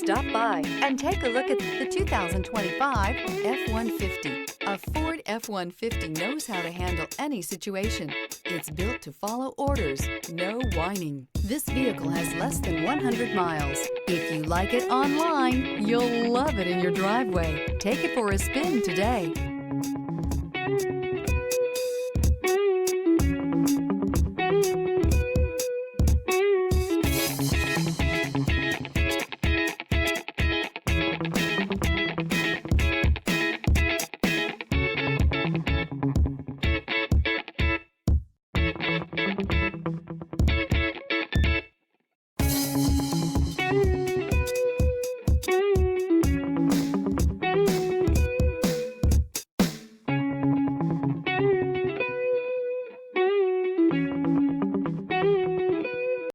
Stop by and take a look at the 2025 F-150. A Ford F-150 knows how to handle any situation. It's built to follow orders, no whining. This vehicle has less than 100 miles. If you like it online, you'll love it in your driveway. Take it for a spin today.